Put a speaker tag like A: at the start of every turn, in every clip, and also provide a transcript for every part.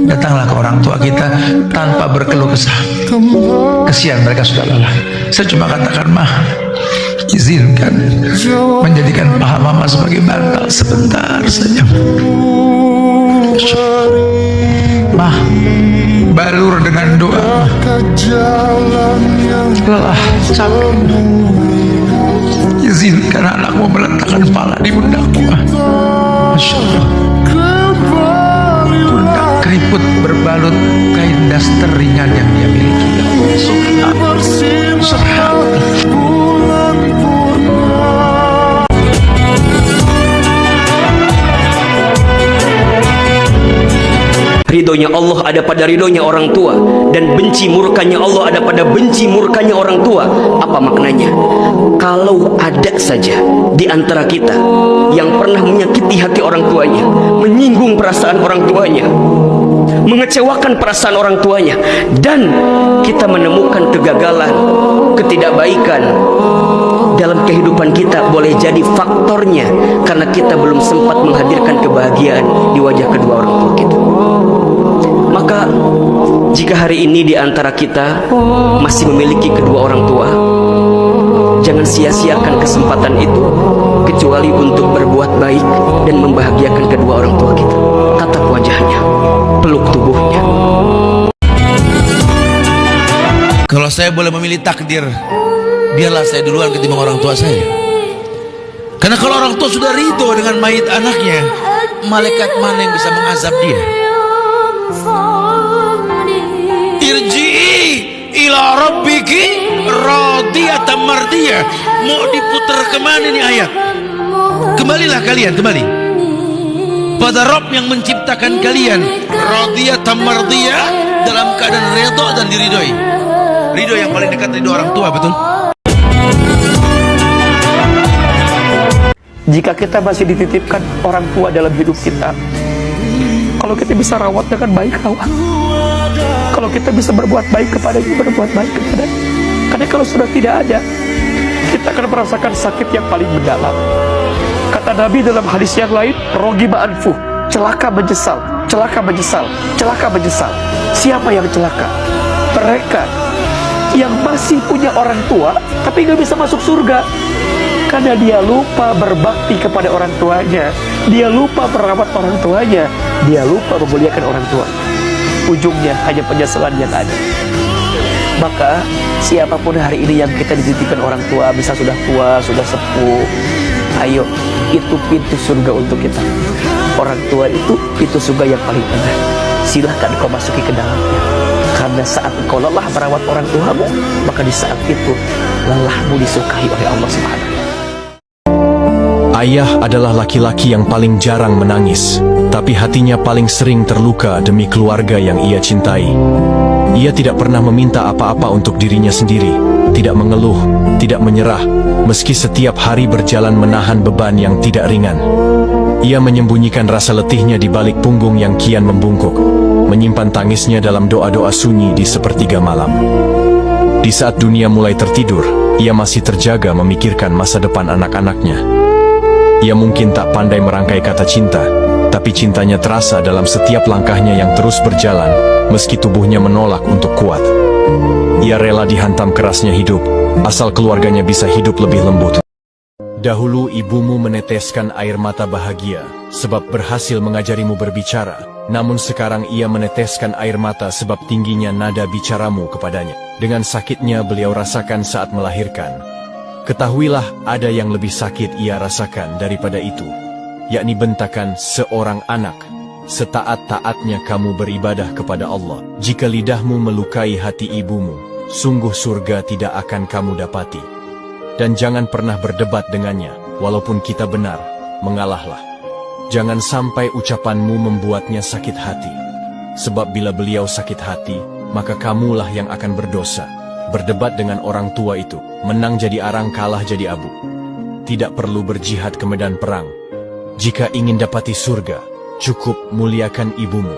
A: Datanglah ke orang tua kita tanpa berkeluh kesah. Kesian mereka sudah lelah. Saya cuma katakan, mah, izinkan menjadikan paha mama sebagai bantal sebentar saja. Mah, balur dengan doa. Lelah, capek. Izinkan anakmu meletakkan kepala di pundakku. Masya Allah. Pundak keriput berbalut kain daster ringan yang dia miliki. Subhanallah. Subhanallah.
B: Ridhonya Allah ada pada ridhonya orang tua, dan benci murkanya Allah ada pada benci murkanya orang tua. Apa maknanya? Kalau ada saja di antara kita yang pernah menyakiti hati orang tuanya, menyinggung perasaan orang tuanya, mengecewakan perasaan orang tuanya, dan kita menemukan kegagalan, ketidakbaikan dalam kehidupan kita, boleh jadi faktornya karena kita belum sempat menghadirkan kebahagiaan di wajah kedua orang tua kita. Maka jika hari ini di antara kita masih memiliki kedua orang tua, jangan sia-siakan kesempatan itu, kecuali untuk berbuat baik dan membahagiakan kedua orang tua kita. Tatap wajahnya, peluk tubuhnya.
C: Kalau saya boleh memilih takdir, biarlah saya duluan ketimbang orang tua saya. Karena kalau orang tua sudah ridho dengan mayit anaknya, malaikat mana yang bisa mengazab dia? Irji'i ila rabbiki radiyatan mardiyah. Mau diputar kemana nih ayat? Kembalilah kalian, kembali pada Rabb yang menciptakan kalian, radiyatan mardiyah, dalam keadaan ridho dan diridhoi. Ridho yang paling dekat ridho orang tua, betul?
B: Jika kita masih dititipkan orang tua dalam hidup kita, kalau kita bisa rawat dengan baik, rawat. Kalau kita bisa berbuat baik kepadanya, berbuat baik kepadanya. Karena kalau sudah tidak ada, kita akan merasakan sakit yang paling mendalam. Kata Nabi dalam hadis yang lain, rogiba anfuh, celaka menyesal, celaka menyesal, celaka menyesal. Siapa yang celaka? Mereka yang masih punya orang tua tapi gak bisa masuk surga karena dia lupa berbakti kepada orang tuanya, dia lupa merawat orang tuanya, dia lupa memuliakan orang tua. Ujungnya hanya penyesalan yang ada. Maka siapapun hari ini yang kita dititipkan orang tua, bisa sudah tua, sudah sepuh, ayo, itu pintu surga untuk kita. Orang tua itu pintu surga yang paling tengah. Silahkan kau masuki ke dalamnya. Karena saat engkau lelah merawat orang tuamu, maka di saat itu lelahmu disukai oleh Allah Subhanahu.
D: Ayah adalah laki-laki yang paling jarang menangis, tapi hatinya paling sering terluka demi keluarga yang ia cintai. Ia tidak pernah meminta apa-apa untuk dirinya sendiri, tidak mengeluh, tidak menyerah, meski setiap hari berjalan menahan beban yang tidak ringan. Ia menyembunyikan rasa letihnya di balik punggung yang kian membungkuk, menyimpan tangisnya dalam doa-doa sunyi di sepertiga malam. Di saat dunia mulai tertidur, ia masih terjaga memikirkan masa depan anak-anaknya. Ia mungkin tak pandai merangkai kata cinta, tapi cintanya terasa dalam setiap langkahnya yang terus berjalan, meski tubuhnya menolak untuk kuat. Ia rela dihantam kerasnya hidup, asal keluarganya bisa hidup lebih lembut. Dahulu ibumu meneteskan air mata bahagia, sebab berhasil mengajarimu berbicara. Namun sekarang ia meneteskan air mata sebab tingginya nada bicaramu kepadanya. Dengan sakitnya beliau rasakan saat melahirkan. Ketahuilah ada yang lebih sakit ia rasakan daripada itu, yakni bentakan seorang anak. Setaat-taatnya kamu beribadah kepada Allah, jika lidahmu melukai hati ibumu, sungguh surga tidak akan kamu dapati. Dan jangan pernah berdebat dengannya, walaupun kita benar, mengalahlah. Jangan sampai ucapanmu membuatnya sakit hati, sebab bila beliau sakit hati, maka kamulah yang akan berdosa. Berdebat dengan orang tua itu, menang jadi arang, kalah jadi abu. Tidak perlu berjihad ke medan perang. Jika ingin dapati surga, cukup muliakan ibumu.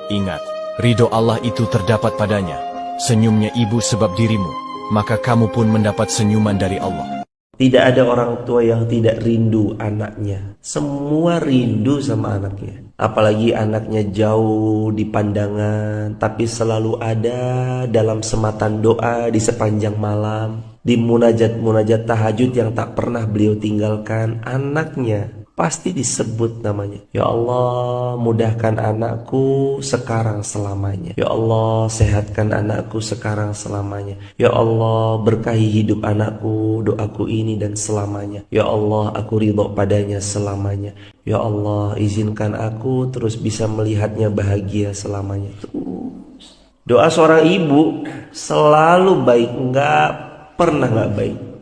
D: Ingat, ridho Allah itu terdapat padanya. Senyumnya ibu sebab dirimu, maka kamu pun mendapat senyuman dari Allah.
E: Tidak ada orang tua yang tidak rindu anaknya. Semua rindu sama anaknya. Apalagi anaknya jauh di pandangan, tapi selalu ada dalam sematan doa di sepanjang malam. Di munajat-munajat tahajud yang tak pernah beliau tinggalkan, anaknya pasti disebut namanya. Ya Allah, mudahkan anakku sekarang selamanya. Ya Allah, sehatkan anakku sekarang selamanya. Ya Allah, berkahi hidup anakku, doaku ini dan selamanya. Ya Allah, aku ridho padanya selamanya. Ya Allah, izinkan aku terus bisa melihatnya bahagia selamanya. Terus doa seorang ibu selalu baik, nggak pernah nggak baik.